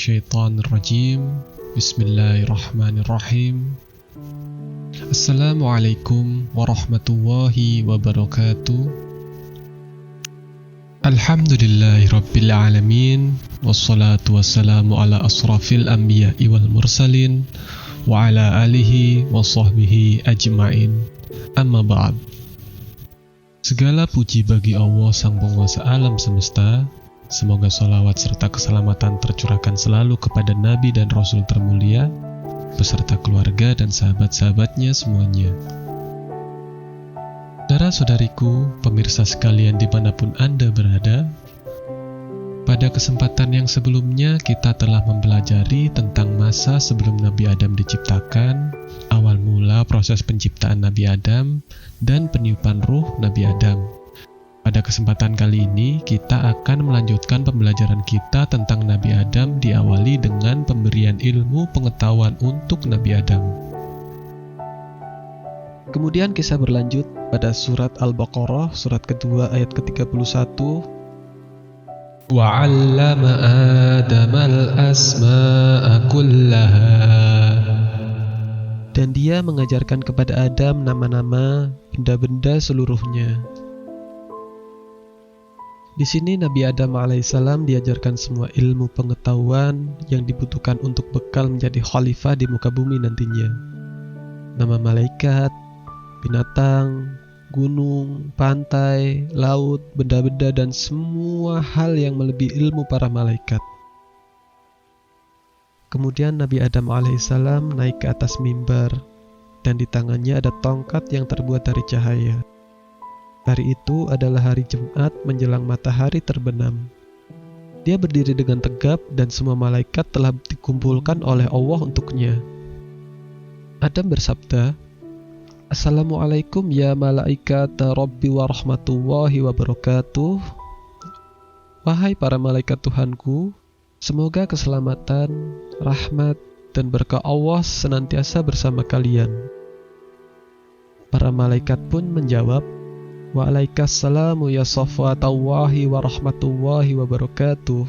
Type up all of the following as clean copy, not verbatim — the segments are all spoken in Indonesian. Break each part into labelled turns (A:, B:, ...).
A: minasyaitonirrajim. Bismillahirrahmanirrahim. Assalamualaikum warahmatullahi wabarakatuh. Alhamdulillahirabbil alamin, wassalatu wassalamu ala asrafil anbiya'i wal mursalin wa ala alihi wa sahbihi ajma'in. Amma ba'd. Segala puji bagi Allah, sang penguasa alam semesta. Semoga salawat serta keselamatan tercurahkan selalu kepada Nabi dan Rasul termulia, beserta keluarga dan sahabat-sahabatnya semuanya. Saudara-saudariku, pemirsa sekalian dimanapun Anda berada, pada kesempatan yang sebelumnya kita telah mempelajari tentang masa sebelum Nabi Adam diciptakan, awal mula proses penciptaan Nabi Adam, dan peniupan ruh Nabi Adam. Pada kesempatan kali ini, kita akan melanjutkan pembelajaran kita tentang Nabi Adam, diawali dengan pemberian ilmu pengetahuan untuk Nabi Adam. Kemudian kisah berlanjut pada surat Al-Baqarah, surat kedua ayat ke-31. وَعَلَّمَ آدَمَ الْأَسْمَاءَ كُلَّهَا. Dan dia mengajarkan kepada Adam nama-nama benda-benda seluruhnya. Di sini Nabi Adam alaihissalam diajarkan semua ilmu pengetahuan yang dibutuhkan untuk bekal menjadi khalifah di muka bumi nantinya. Nama malaikat, binatang, gunung, pantai, laut, benda-benda, dan semua hal yang melebihi ilmu para malaikat. Kemudian Nabi Adam alaihissalam naik ke atas mimbar, dan di tangannya ada tongkat yang terbuat dari cahaya. Hari itu adalah hari Jumat menjelang matahari terbenam. Dia berdiri dengan tegap dan semua malaikat telah dikumpulkan oleh Allah untuknya. Adam bersabda, Assalamualaikum ya malaikat Rabbi wa rahmatullahi wa barakatuh. Wahai para malaikat Tuhanku, semoga keselamatan, rahmat, dan berkah Allah senantiasa bersama kalian. Para malaikat pun menjawab, Waalaikumsalam ya safwatallahi wa rahmatullahi wa barakatuh.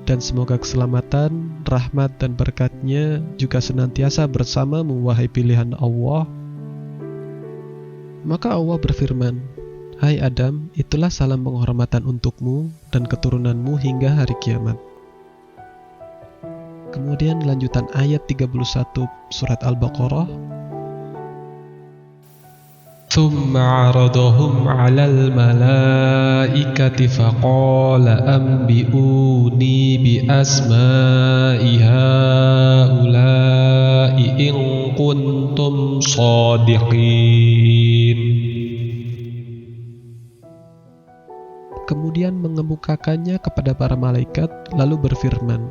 A: Dan semoga keselamatan, rahmat, dan berkatnya juga senantiasa bersamamu, wahai pilihan Allah. Maka Allah berfirman, Hai Adam, itulah salam penghormatan untukmu dan keturunanmu hingga hari kiamat. Kemudian lanjutan ayat 31 surat Al-Baqarah. ثم عرضهم على الملائكة فقال أنبئوني بأسماء هؤلاء إن كنتم صادقين. Kemudian mengemukakannya kepada para malaikat, lalu berfirman,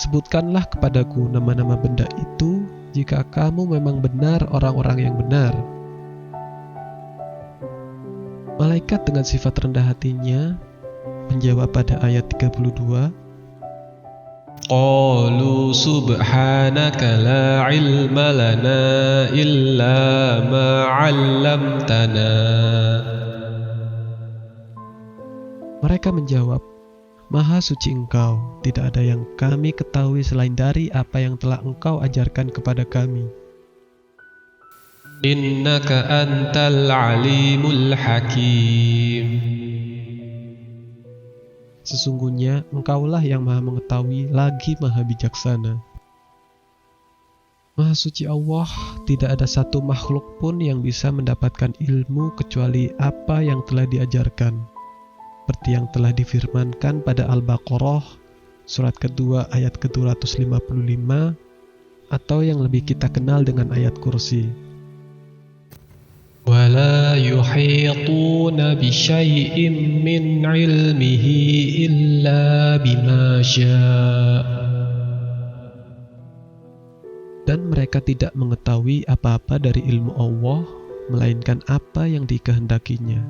A: Sebutkanlah kepadaku nama-nama benda itu jika kamu memang benar orang-orang yang benar. Malaikat dengan sifat rendah hatinya menjawab pada ayat 32, Qalu subhanaka la ilma lana illa ma 'allamtana. Mereka menjawab, Maha suci Engkau, tidak ada yang kami ketahui selain dari apa yang telah Engkau ajarkan kepada kami. Innaka antal alimul hakim. Sesungguhnya Engkaulah yang maha mengetahui lagi maha bijaksana. Maha suci Allah, tidak ada satu makhluk pun yang bisa mendapatkan ilmu kecuali apa yang telah diajarkan, seperti yang telah difirmankan pada Al-Baqarah surat kedua ayat ke-255, atau yang lebih kita kenal dengan ayat kursi. وَلَا يُحِيطُونَ بِشَيْءٍ مِّنْ عِلْمِهِ إِلَّا بِمَا شَاءَ. Dan mereka tidak mengetahui apa-apa dari ilmu Allah, melainkan apa yang dikehendakinya.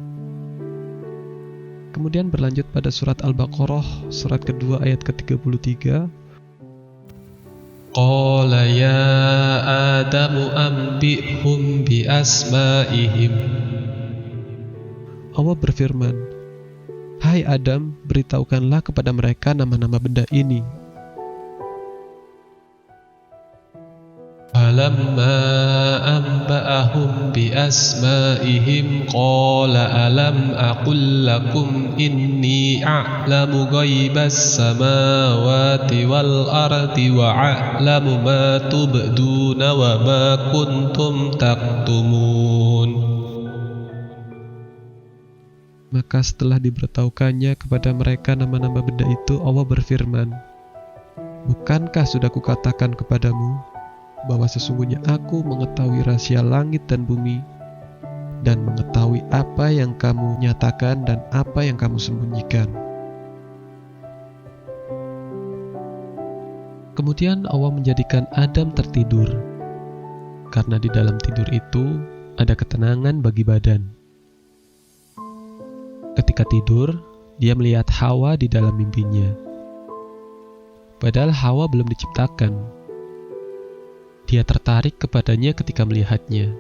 A: Kemudian berlanjut pada surat Al-Baqarah, surat kedua ayat ke-33. Qala ya Adamu anbi'hum bi asma'ihim. Allah berfirman, Hai Adam, beritahukanlah kepada mereka nama-nama benda ini. فلما أنبأهم بأسمائهم قال ألم أقل لكم إني أعلم غيب السماوات والأرض وأعلم ما تبدون وما كنتم تكتمون. Maka setelah diberitahukannya kepada mereka nama-nama benda itu, Allah berfirman, bukankah sudah kukatakan kepadamu bahwa sesungguhnya aku mengetahui rahasia langit dan bumi, dan mengetahui apa yang kamu nyatakan dan apa yang kamu sembunyikan. Kemudian Allah menjadikan Adam tertidur, karena di dalam tidur itu ada ketenangan bagi badan. Ketika tidur, dia melihat Hawa di dalam mimpinya. Padahal Hawa belum diciptakan. Dia tertarik kepadanya ketika melihatnya.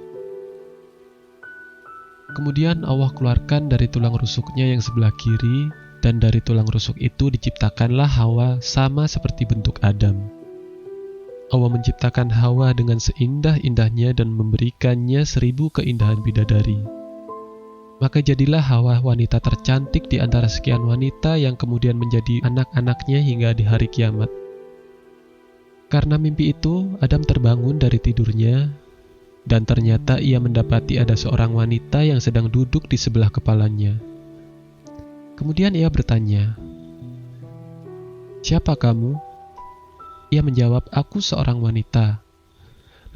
A: Kemudian Allah keluarkan dari tulang rusuknya yang sebelah kiri, dan dari tulang rusuk itu diciptakanlah Hawa sama seperti bentuk Adam. Allah menciptakan Hawa dengan seindah-indahnya dan memberikannya 1000 keindahan bidadari. Maka jadilah Hawa wanita tercantik di antara sekian wanita yang kemudian menjadi anak-anaknya hingga di hari kiamat. Karena mimpi itu, Adam terbangun dari tidurnya, dan ternyata ia mendapati ada seorang wanita yang sedang duduk di sebelah kepalanya. Kemudian ia bertanya, "Siapa kamu?" Ia menjawab, "Aku seorang wanita."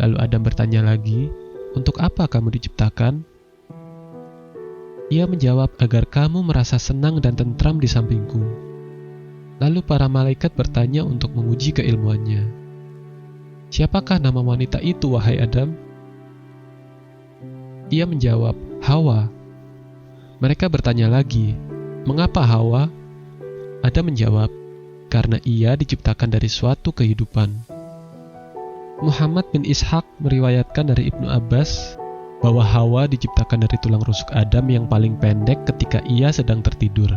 A: Lalu Adam bertanya lagi, "Untuk apa kamu diciptakan?" Ia menjawab, "Agar kamu merasa senang dan tentram di sampingku." Lalu para malaikat bertanya untuk menguji keilmuannya, "Siapakah nama wanita itu, wahai Adam?" Ia menjawab, "Hawa." Mereka bertanya lagi, "Mengapa Hawa?" Adam menjawab, "Karena ia diciptakan dari suatu kehidupan." Muhammad bin Ishaq meriwayatkan dari Ibnu Abbas bahwa Hawa diciptakan dari tulang rusuk Adam yang paling pendek ketika ia sedang tertidur.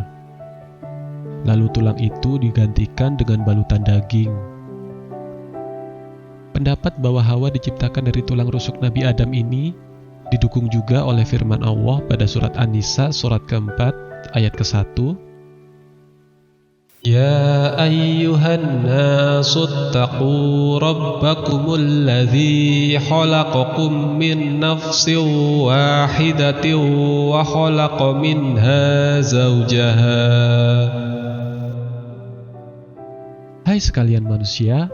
A: Lalu tulang itu digantikan dengan balutan daging. Pendapat bahwa Hawa diciptakan dari tulang rusuk Nabi Adam ini didukung juga oleh firman Allah pada surat An-Nisa surat keempat ayat ke-1. Ya ayyuhan nasu attaqu rabbakumul ladzi khalaqakum min nafsin wahidatin wa khalaqa minha zawjaha. Hai sekalian manusia,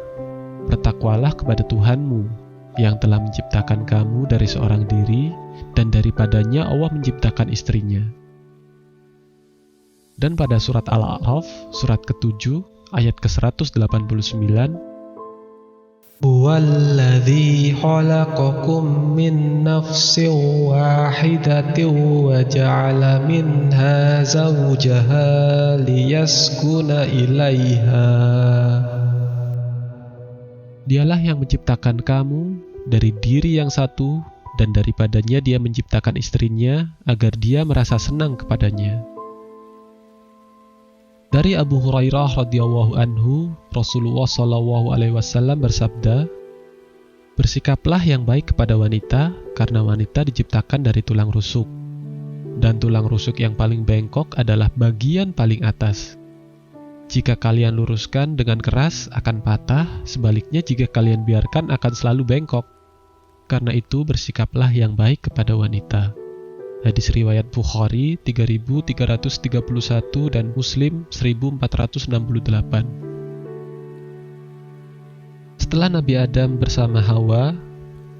A: bertakwalah kepada Tuhanmu yang telah menciptakan kamu dari seorang diri, dan daripadanya Allah menciptakan istrinya. Dan pada surat Al-A'raf, surat ke-7, ayat ke-189, Huwallazi khalaqakum min nafsin wahidatin wa ja'ala minha zawjaha liyaskuna ilaiha. Dialah yang menciptakan kamu dari diri yang satu, dan daripadanya dia menciptakan istrinya agar dia merasa senang kepadanya. Dari Abu Hurairah radhiyallahu anhu, Rasulullah shallallahu alaihi wasallam bersabda, "Bersikaplah yang baik kepada wanita, karena wanita diciptakan dari tulang rusuk, dan tulang rusuk yang paling bengkok adalah bagian paling atas. Jika kalian luruskan dengan keras akan patah, sebaliknya jika kalian biarkan akan selalu bengkok. Karena itu bersikaplah yang baik kepada wanita." Hadis riwayat Bukhari 3331 dan Muslim 1468. Setelah Nabi Adam bersama Hawa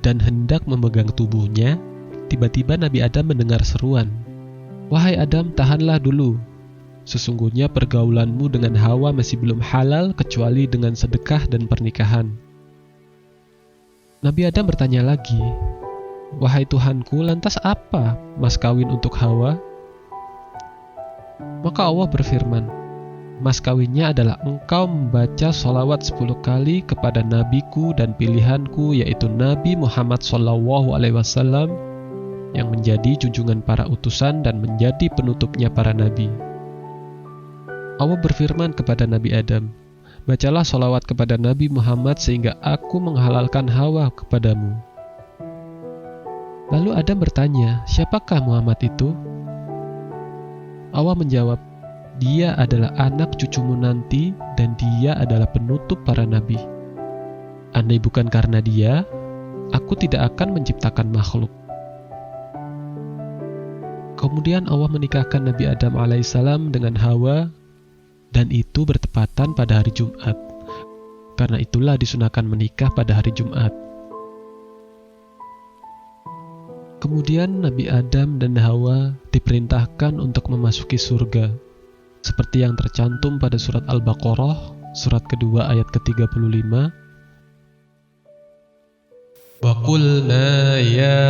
A: dan hendak memegang tubuhnya, tiba-tiba Nabi Adam mendengar seruan, "Wahai Adam, tahanlah dulu. Sesungguhnya pergaulanmu dengan Hawa masih belum halal kecuali dengan sedekah dan pernikahan." Nabi Adam bertanya lagi, "Wahai Tuhanku, lantas apa mas kawin untuk Hawa?" Maka Allah berfirman, "Mas kawinnya adalah engkau membaca sholawat 10 kali kepada nabiku dan pilihanku, yaitu Nabi Muhammad SAW, yang menjadi junjungan para utusan dan menjadi penutupnya para nabi." Allah berfirman kepada Nabi Adam, Bacalah sholawat kepada Nabi Muhammad sehingga aku menghalalkan Hawa kepadamu. Lalu Adam bertanya, siapakah Muhammad itu? Allah menjawab, dia adalah anak cucumu nanti dan dia adalah penutup para nabi. Andai bukan karena dia, aku tidak akan menciptakan makhluk. Kemudian Allah menikahkan Nabi Adam alaihissalam dengan Hawa, dan itu bertepatan pada hari Jumat. Karena itulah disunahkan menikah pada hari Jumat. Kemudian Nabi Adam dan Hawa diperintahkan untuk memasuki surga, seperti yang tercantum pada surat Al-Baqarah, surat kedua ayat ke-35. وَقُلْنَا يَا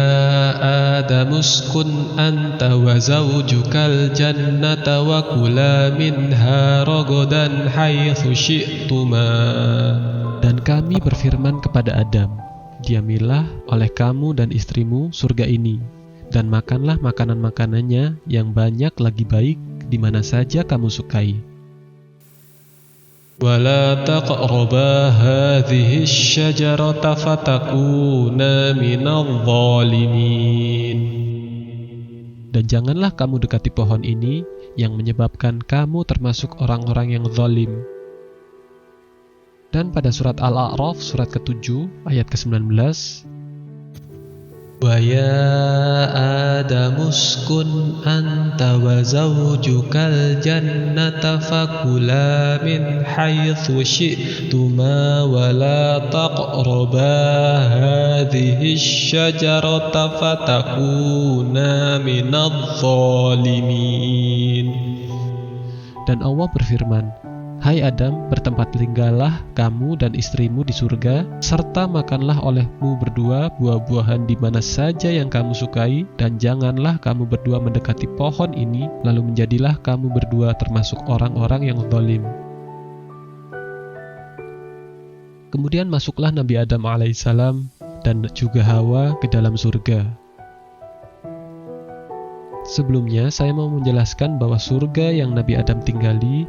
A: آدَمُ اسْكُنْ أَنْتَ وَزَوْجُكَ الْجَنَّةَ وَكُلَا مِنْهَا رَغَدًا حَيْثُ شِئْتُمَا. Dan kami berfirman kepada Adam, diamilah oleh kamu dan istrimu surga ini, dan makanlah makanan-makanannya yang banyak lagi baik di mana saja kamu sukai. وَلَا تَقْرَبَا هَذِهِ الشَّجَرَةَ فَتَكُونَا مِنَ الظَّالِمِينَ. Dan janganlah kamu dekati pohon ini yang menyebabkan kamu termasuk orang-orang yang zalim. Dan pada surat Al-A'raf, surat ke-7, ayat ke-19, وَيَا آدَمُ اسْكُنْ أَنْتَ وَزَوْجُكَ الْجَنَّةَ فَكُلَا مِنْ حَيْثُ شِئْتُمَا وَلَا تَقْرَبَا هَذِهِ الشَّجَرَةَ فَتَكُونَا مِنَ الظَّالِمِينَ. Dan Allah berfirman, hai Adam, bertempat tinggallah kamu dan istrimu di surga, serta makanlah olehmu berdua buah-buahan di mana saja yang kamu sukai, dan janganlah kamu berdua mendekati pohon ini, lalu menjadilah kamu berdua termasuk orang-orang yang zalim. Kemudian masuklah Nabi Adam alaihissalam dan juga Hawa ke dalam surga. Sebelumnya, saya mau menjelaskan bahwa surga yang Nabi Adam tinggali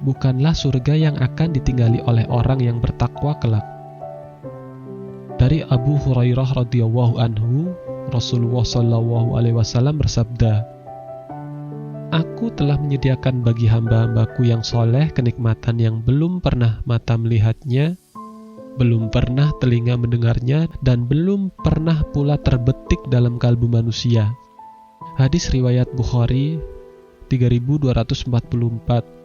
A: bukanlah surga yang akan ditinggali oleh orang yang bertakwa kelak. Dari Abu Hurairah radhiyallahu anhu, Rasulullah shallallahu alaihi wasallam bersabda, aku telah menyediakan bagi hamba-hambaku yang soleh kenikmatan yang belum pernah mata melihatnya, belum pernah telinga mendengarnya, dan belum pernah pula terbetik dalam kalbu manusia. Hadis riwayat Bukhari 3244.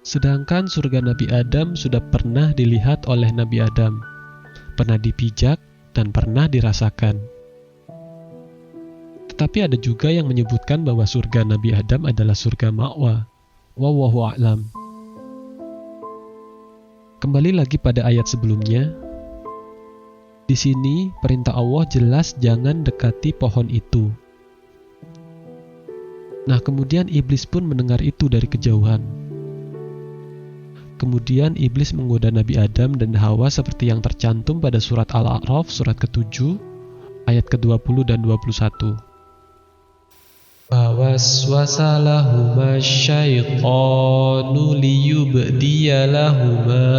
A: Sedangkan surga Nabi Adam sudah pernah dilihat oleh Nabi Adam, pernah dipijak dan pernah dirasakan. Tetapi ada juga yang menyebutkan bahwa surga Nabi Adam adalah surga ma'wa. Wallahu a'lam. Kembali lagi pada ayat sebelumnya. Di sini perintah Allah jelas jangan dekati pohon itu. Nah, kemudian iblis pun mendengar itu dari kejauhan. Kemudian iblis menggoda Nabi Adam dan Hawa seperti yang tercantum pada surat Al-A'raf, surat ke-7, ayat ke-20 dan 21. فَوَسْوَسَ لَهُمَا الشَّيْطَانُ لِيُبْدِيَ لَهُمَا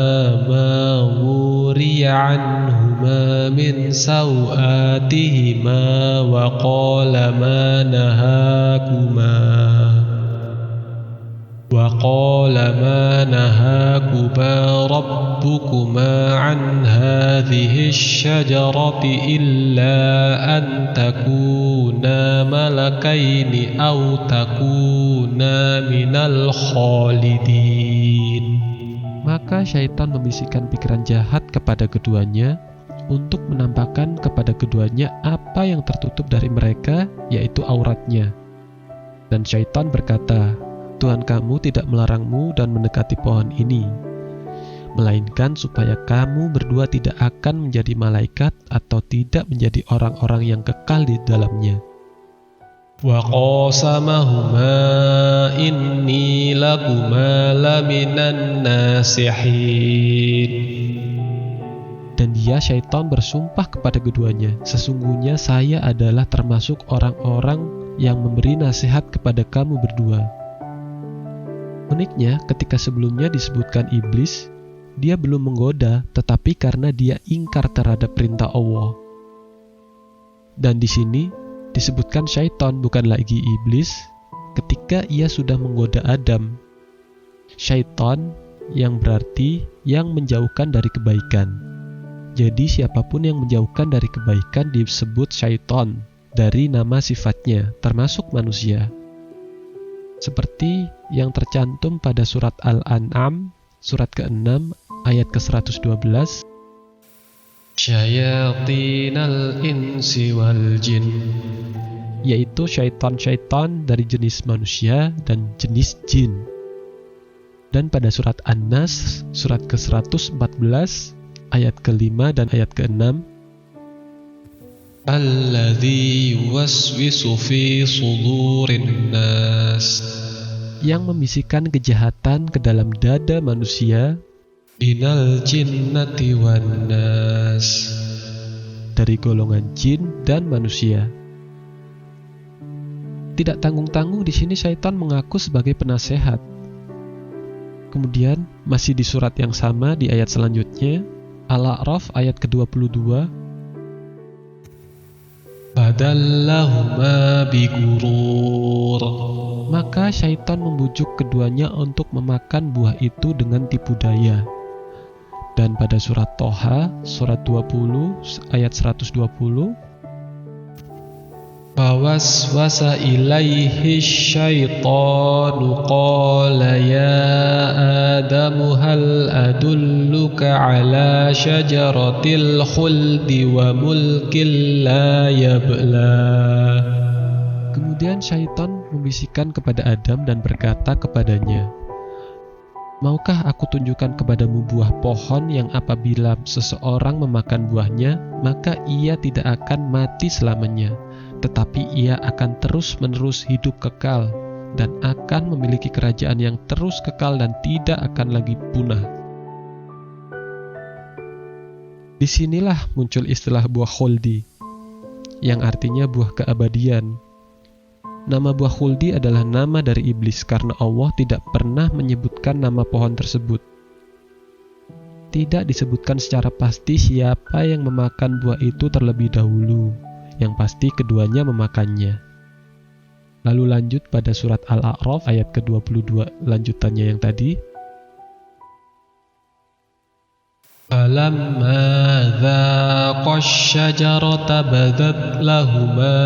A: مَا وُرِيَ عَنْهُمَا مِنْ سَوْآتِهِمَا وَقَالَ مَا نَهَاكُمَا رَبُّكُمَا عَنْ هَذِهِ الشَّجَرَةِ إِلَّا أَن تَكُونَا مَلَكَيْنِ أَوْ تَكُونَا مِنَ الْخَالِدِينَ. Maka syaitan membisikkan pikiran jahat kepada keduanya untuk menampakkan kepada keduanya apa yang tertutup dari mereka, yaitu auratnya. Dan syaitan berkata, Tuhan kamu tidak melarangmu dan mendekati pohon ini, melainkan supaya kamu berdua tidak akan menjadi malaikat atau tidak menjadi orang-orang yang kekal di dalamnya. وَقَاسَمَهُمَا إِنِّي لَكُمَا لَمِنَ النَّاصِحِينَ. Dan dia, syaitan, bersumpah kepada keduanya, sesungguhnya saya adalah termasuk orang-orang yang memberi nasihat kepada kamu berdua. Uniknya, ketika sebelumnya disebutkan iblis, dia belum menggoda, tetapi karena dia ingkar terhadap perintah Allah. Dan di sini disebutkan syaitan, bukan lagi iblis, ketika ia sudah menggoda Adam. Syaitan yang berarti yang menjauhkan dari kebaikan. Jadi siapapun yang menjauhkan dari kebaikan disebut syaitan dari nama sifatnya, termasuk manusia. Seperti yang tercantum pada surat Al-An'am, surat ke-6, ayat ke-112. Syayatinal insi wal jin, yaitu syaitan-syaitan dari jenis manusia dan jenis jin. Dan pada surat An-Nas, surat ke-114, ayat ke-5 dan ayat ke-6. Alladzi yuwaswisu fi sudurin nas, yang membisikkan kejahatan ke dalam dada manusia, minal jinnati wan nas, dari golongan jin dan manusia. Tidak tanggung-tanggung di sini syaitan mengaku sebagai penasehat. Kemudian masih di surat yang sama di ayat selanjutnya, Al-A'raf ayat ke-22. Badallahuma bigurur, maka syaitan membujuk keduanya untuk memakan buah itu dengan tipu daya. Dan pada surat Toha, surat 20, ayat 120, fawaswasa ilaihi syaitanu qala ya Adamu hal adulluka ala syajaratil khuldi wa mulkin la yabla. Kemudian syaitan membisikkan kepada Adam dan berkata kepadanya, maukah aku tunjukkan kepadamu buah pohon yang apabila seseorang memakan buahnya, maka ia tidak akan mati selamanya, tetapi ia akan terus-menerus hidup kekal dan akan memiliki kerajaan yang terus kekal dan tidak akan lagi punah. Disinilah muncul istilah buah khuldi, yang artinya buah keabadian. Nama buah khuldi adalah nama dari iblis karena Allah tidak pernah menyebutkan nama pohon tersebut. Tidak disebutkan secara pasti siapa yang memakan buah itu terlebih dahulu. Yang pasti keduanya memakannya. Lalu lanjut pada surat Al-A'raf ayat ke-22 lanjutannya yang tadi. Falamma dhaqa asy-syajarata badat lahuma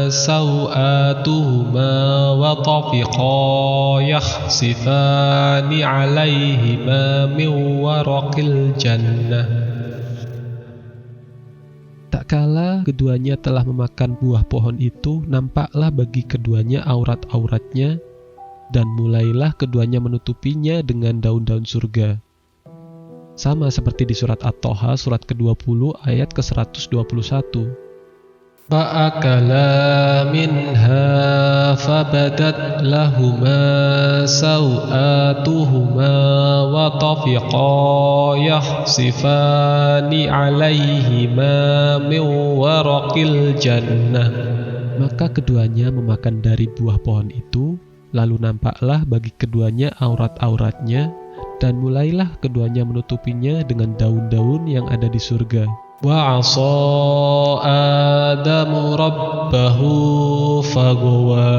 A: sawatuhuma wa tafiqa yakhsifani 'alaihima min waraqil jannah. Tak kala keduanya telah memakan buah pohon itu, nampaklah bagi keduanya aurat-auratnya, dan mulailah keduanya menutupinya dengan daun-daun surga. Sama seperti di surat At-Toha, surat ke-20, ayat ke-121. Fa'akala minha fabadat lahuma sawatuhuma wa tafiqa yakhsifani 'alaihima min waraqil jannah. Maka keduanya memakan dari buah pohon itu, lalu nampaklah bagi keduanya aurat-auratnya, dan mulailah keduanya menutupinya dengan daun-daun yang ada di surga. Wa 'asa Adamu rabbahu faghawa,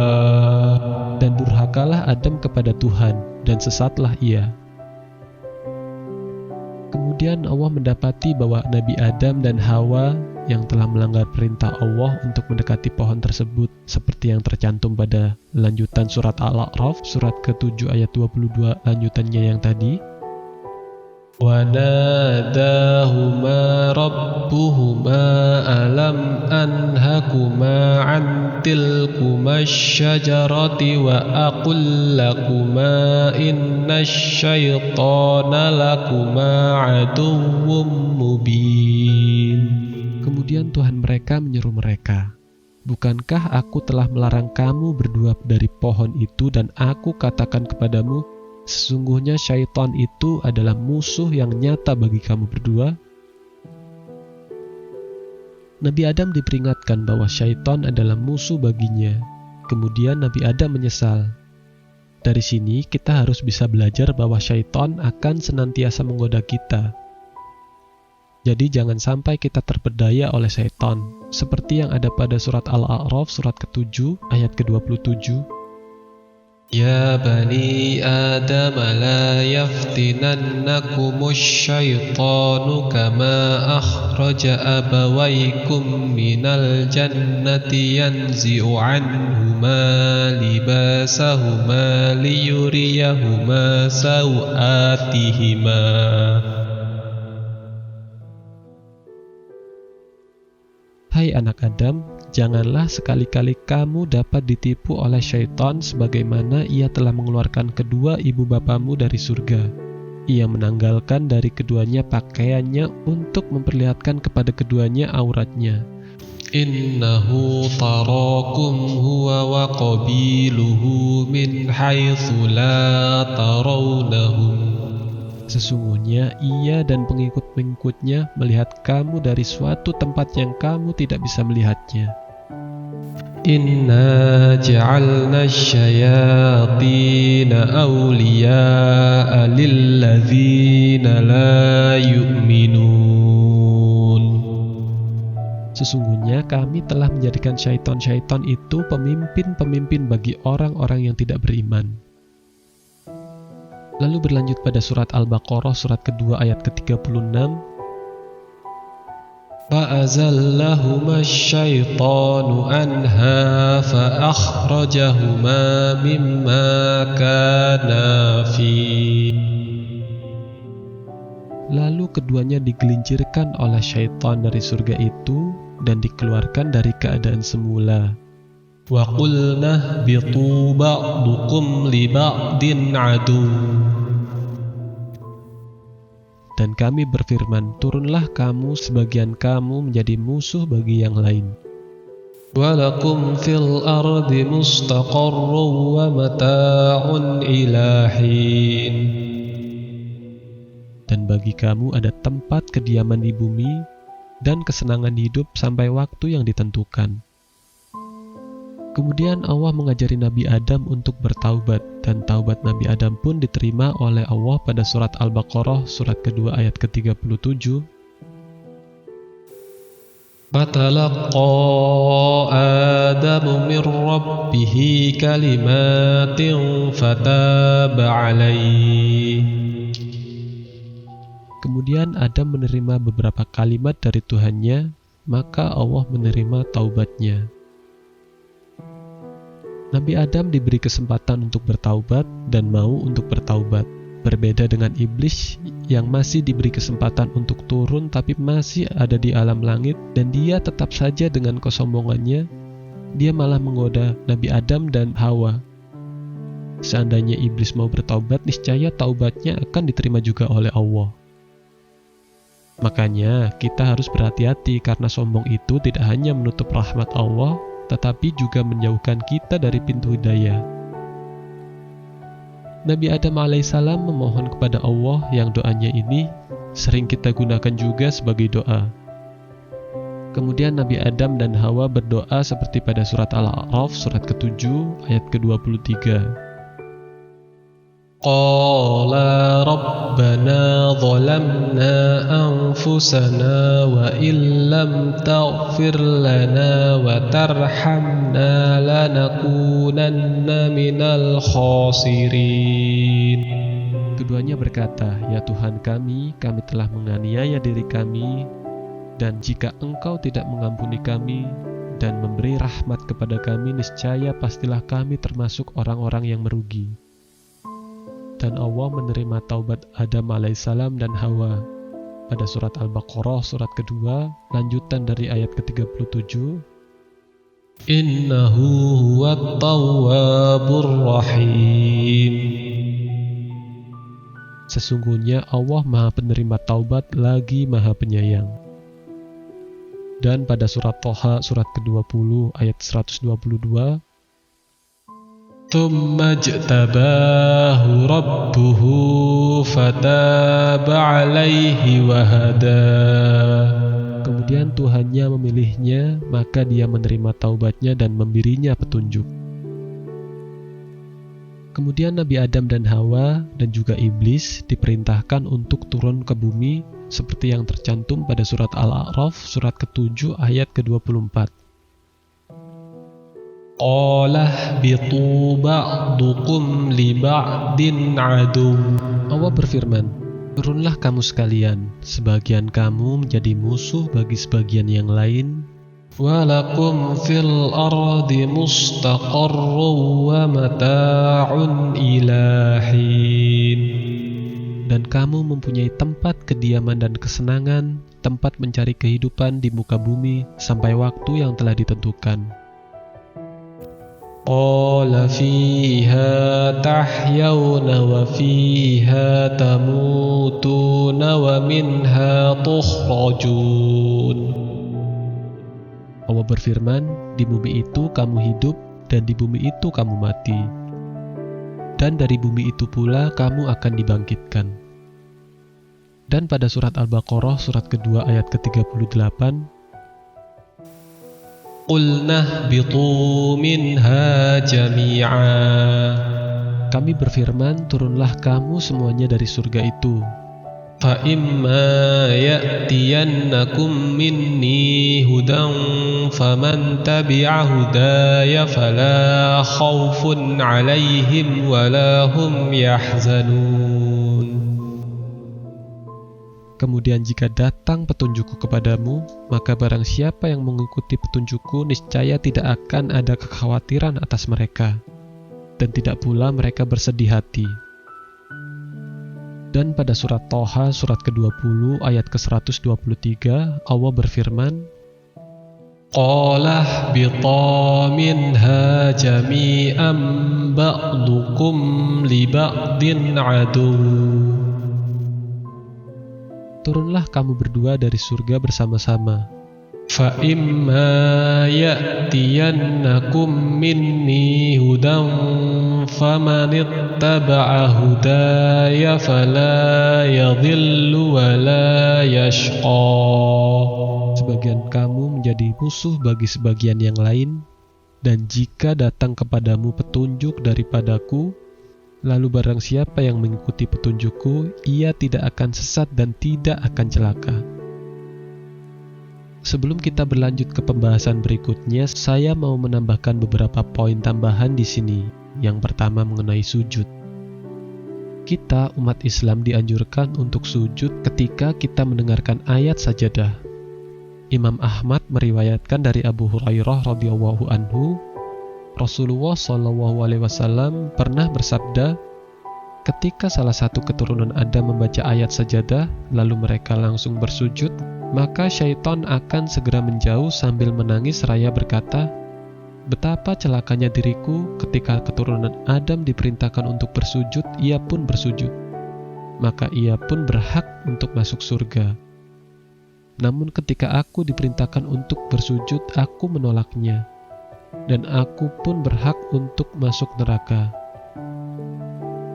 A: dan durhakalah Adam kepada Tuhan dan sesatlah ia. Kemudian Allah mendapati bahwa Nabi Adam dan Hawa yang telah melanggar perintah Allah untuk mendekati pohon tersebut, seperti yang tercantum pada lanjutan surat Al-A'raf, surat ke-7 ayat 22 lanjutannya yang tadi. وَنَادَاهُمَا رَبُّهُمَا أَلَمْ أَنْهَكُمَا عَنْ تِلْكُمَا الشَّجَرَةِ وَأَقُلْ لَكُمَا إِنَّ الشَّيْطَانَ لَكُمَا عَدُوٌّ مُبِينٌ. Kemudian Tuhan mereka menyeru mereka, bukankah aku telah melarang kamu berdua dari pohon itu, dan aku katakan kepadamu, sesungguhnya syaitan itu adalah musuh yang nyata bagi kamu berdua? Nabi Adam diperingatkan bahwa syaitan adalah musuh baginya. Kemudian Nabi Adam menyesal. Dari sini kita harus bisa belajar bahwa syaitan akan senantiasa menggoda kita. Jadi jangan sampai kita terpedaya oleh syaitan, seperti yang ada pada surat Al-A'raf surat ke-7 ayat ke-27.
B: Ya bani Adam la yaftinannakumus syaitanu kama akhraja abawaykum minal jannati yanzi'u anhuma libasahuma liyuriyahuma sawatihima.
A: Hai anak Adam, janganlah sekali-kali kamu dapat ditipu oleh syaitan sebagaimana ia telah mengeluarkan kedua ibu bapamu dari surga. Ia menanggalkan dari keduanya pakaiannya untuk memperlihatkan kepada keduanya auratnya.
B: Innahu tarakum huwa wa qabiluhu min haitsu la tarawnahum.
A: Sesungguhnya ia dan pengikut-pengikutnya melihat kamu dari suatu tempat yang kamu tidak bisa melihatnya.
B: Inna ja'alna asyayatina awliya'a lilladzina la yu'minun.
A: Sesungguhnya kami telah menjadikan syaitan-syaitan itu pemimpin-pemimpin bagi orang-orang yang tidak beriman. Lalu berlanjut pada surat Al-Baqarah surat kedua ayat ke-36.
B: فَأَزَلَّهُمَا الشَّيْطَانُ عَنْهَا فَأَخْرَجَهُمَا مِمَّا كَانَا فِيهِ.
A: Lalu keduanya digelincirkan oleh syaitan dari surga itu dan dikeluarkan dari keadaan semula.
B: وَقُلْنَا اهْبِطُوا بَعْضُكُمْ لِبَعْضٍ عَدُوٌّ.
A: Dan kami berfirman, turunlah kamu sebagian kamu menjadi musuh bagi yang lain.
B: وَلَكُمْ فِي الْأَرْضِ مُسْتَقَرٌّ وَمَتَاعٌ إِلَى حِينٍ.
A: Dan bagi kamu ada tempat kediaman di bumi dan kesenangan hidup sampai waktu yang ditentukan. Kemudian Allah mengajari Nabi Adam untuk bertaubat, dan taubat Nabi Adam pun diterima oleh Allah pada surat Al-Baqarah surat kedua ayat ke-37.
B: فَتَلَقَّى آدَمُ مِنْ رَبِّهِ كَلِمَاتٍ فَتَابَ عَلَيْهِ.
A: Kemudian Adam menerima beberapa kalimat dari Tuhannya, maka Allah menerima taubatnya. Nabi Adam diberi kesempatan untuk bertaubat dan mau untuk bertaubat. Berbeda dengan iblis yang masih diberi kesempatan untuk turun tapi masih ada di alam langit, dan dia tetap saja dengan kesombongannya, dia malah menggoda Nabi Adam dan Hawa. Seandainya iblis mau bertaubat, niscaya taubatnya akan diterima juga oleh Allah. Makanya kita harus berhati-hati karena sombong itu tidak hanya menutup rahmat Allah, tetapi juga menjauhkan kita dari pintu hidayah. Nabi Adam alaihissalam memohon kepada Allah yang doanya ini sering kita gunakan juga sebagai doa. Kemudian Nabi Adam dan Hawa berdoa seperti pada surat Al-A'raf surat ke-7 ayat ke-23.
B: Qala rabbana zalamna anfusana wa illam taghfir lana wa tarhamna lanakunanna minal khasirin.
A: Keduanya berkata, ya Tuhan kami telah menganiaya diri kami, dan jika Engkau tidak mengampuni kami dan memberi rahmat kepada kami, niscaya pastilah kami termasuk orang-orang yang merugi. Dan Allah menerima taubat Adam alaihissalam dan Hawa. Pada surat Al-Baqarah surat kedua, lanjutan dari ayat ke-37.
B: Innahu huwat tawwabur rahim.
A: Sesungguhnya Allah Maha Penerima Taubat lagi Maha Penyayang. Dan pada surat Thaha surat ke-20 ayat 122.
B: Thumma jtabahu rabbuhu fataba alaihi wahada.
A: Kemudian Tuhannya memilihnya, maka dia menerima taubatnya dan memberinya petunjuk. Kemudian Nabi Adam dan Hawa dan juga iblis diperintahkan untuk turun ke bumi seperti yang tercantum pada surat Al-A'raf surat ke-7 ayat ke-24.
B: Qala bitu ba'dukum li ba'din adu.
A: Allah berfirman, turunlah kamu sekalian, sebagian kamu menjadi musuh bagi sebagian yang lain.
B: Walakum fil ardi mustaqarrun wa mata'un ilahin.
A: Dan kamu mempunyai tempat kediaman dan kesenangan, tempat mencari kehidupan di muka bumi sampai waktu yang telah ditentukan.
B: Qala fiha tahyawna wa fiha tamutuna wa minha tukhrajun.
A: Allah berfirman, di bumi itu kamu hidup dan di bumi itu kamu mati. Dan dari bumi itu pula kamu akan dibangkitkan. Dan pada surat Al-Baqarah surat kedua ayat ke-38,
B: Qulna ihbitu minha jami'a.
A: kami berfirman, turunlah kamu semuanya dari surga itu.
B: فَإِمَّا يَأْتِيَنَّكُم مِّنِّي هُدًى فَمَن تَبِعَ هُدَايَ فَلَا خَوْفٌ عَلَيْهِمْ وَلَا هُمْ يَحْزَنُونَ.
A: Kemudian jika datang petunjukku kepadamu, maka barang siapa yang mengikuti petunjukku niscaya tidak akan ada kekhawatiran atas mereka, dan tidak pula mereka bersedih hati. Dan pada surat Thaha surat ke-20 ayat ke-123 Allah berfirman,
B: Qala ihbita minha jami'an ba'dukum li ba'din adu.
A: turunlah kamu berdua dari surga bersama-sama.
B: فَإِمَّا يَأْتِيَنَّكُم مِّنِّي هُدًى فَمَنِ اتَّبَعَ هُدَايَ فَلَا يَضِلُّ وَلَا يَشْقَى.
A: Sebagian kamu menjadi musuh bagi sebagian yang lain, dan jika datang kepadamu petunjuk daripadaku, lalu barang siapa yang mengikuti petunjukku, ia tidak akan sesat dan tidak akan celaka. Sebelum kita berlanjut ke pembahasan berikutnya, saya mau menambahkan beberapa poin tambahan di sini. Yang pertama mengenai sujud. Kita, umat Islam, dianjurkan untuk sujud ketika kita mendengarkan ayat sajadah. Imam Ahmad meriwayatkan dari Abu Hurairah radhiyallahu anhu, Rasulullah SAW pernah bersabda, ketika salah satu keturunan Adam membaca ayat sajadah, lalu mereka langsung bersujud, maka syaitan akan segera menjauh sambil menangis seraya berkata, betapa celakanya diriku ketika keturunan Adam diperintahkan untuk bersujud, ia pun bersujud. Maka ia pun berhak untuk masuk surga. Namun ketika aku diperintahkan untuk bersujud, aku menolaknya. Dan aku pun berhak untuk masuk neraka.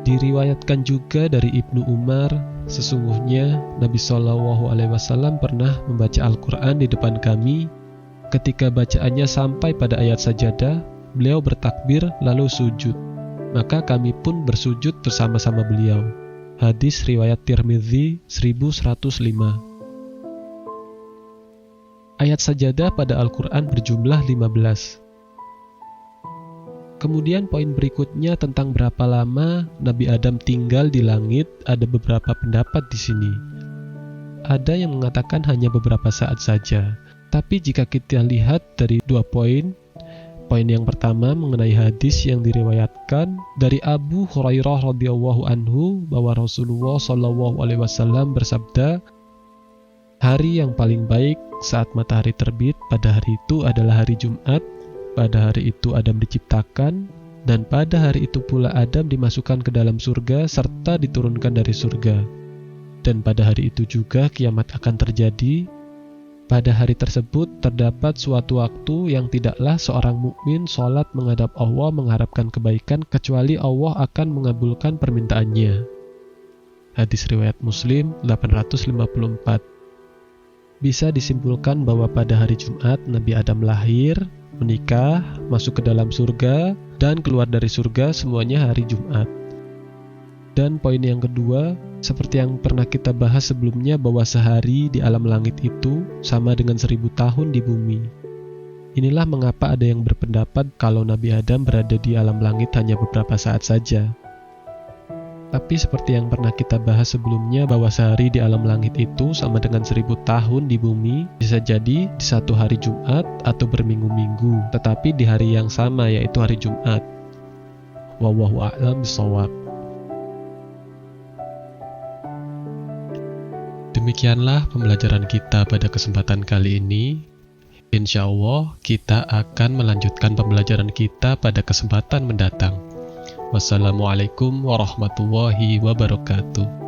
A: Diriwayatkan juga dari Ibnu Umar, sesungguhnya Nabi SAW pernah membaca Al-Quran di depan kami. Ketika bacaannya sampai pada ayat sajadah, beliau bertakbir lalu sujud. Maka kami pun bersujud bersama-sama beliau. Hadis riwayat Tirmidzi 1105. Ayat sajadah pada Al-Quran berjumlah 15. Kemudian poin berikutnya tentang berapa lama Nabi Adam tinggal di langit, ada beberapa pendapat di sini. Ada yang mengatakan hanya beberapa saat saja. Tapi jika kita lihat dari dua poin yang pertama mengenai hadis yang diriwayatkan dari Abu Hurairah radhiyallahu anhu bahwa Rasulullah SAW bersabda, hari yang paling baik saat matahari terbit pada hari itu adalah hari Jumat. Pada hari itu Adam diciptakan, dan pada hari itu pula Adam dimasukkan ke dalam surga serta diturunkan dari surga. Dan pada hari itu juga kiamat akan terjadi. Pada hari tersebut terdapat suatu waktu yang tidaklah seorang mukmin sholat menghadap Allah mengharapkan kebaikan kecuali Allah akan mengabulkan permintaannya. Hadis riwayat Muslim 854. Bisa disimpulkan bahwa pada hari Jumat Nabi Adam lahir, menikah, masuk ke dalam surga, dan keluar dari surga semuanya hari Jumat. Dan poin yang kedua, seperti yang pernah kita bahas sebelumnya, bahwa sehari di alam langit itu sama dengan 1000 tahun di bumi. Inilah mengapa ada yang berpendapat kalau Nabi Adam berada di alam langit hanya beberapa saat saja. Tapi seperti yang pernah kita bahas sebelumnya, bahwa sehari di alam langit itu sama dengan 1000 tahun di bumi, bisa jadi di satu hari Jumat atau berminggu-minggu, tetapi di hari yang sama, yaitu hari Jumat. Wallahu a'lam bishawab. Demikianlah pembelajaran kita pada kesempatan kali ini. Insya Allah kita akan melanjutkan pembelajaran kita pada kesempatan mendatang. Wassalamualaikum warahmatullahi wabarakatuh.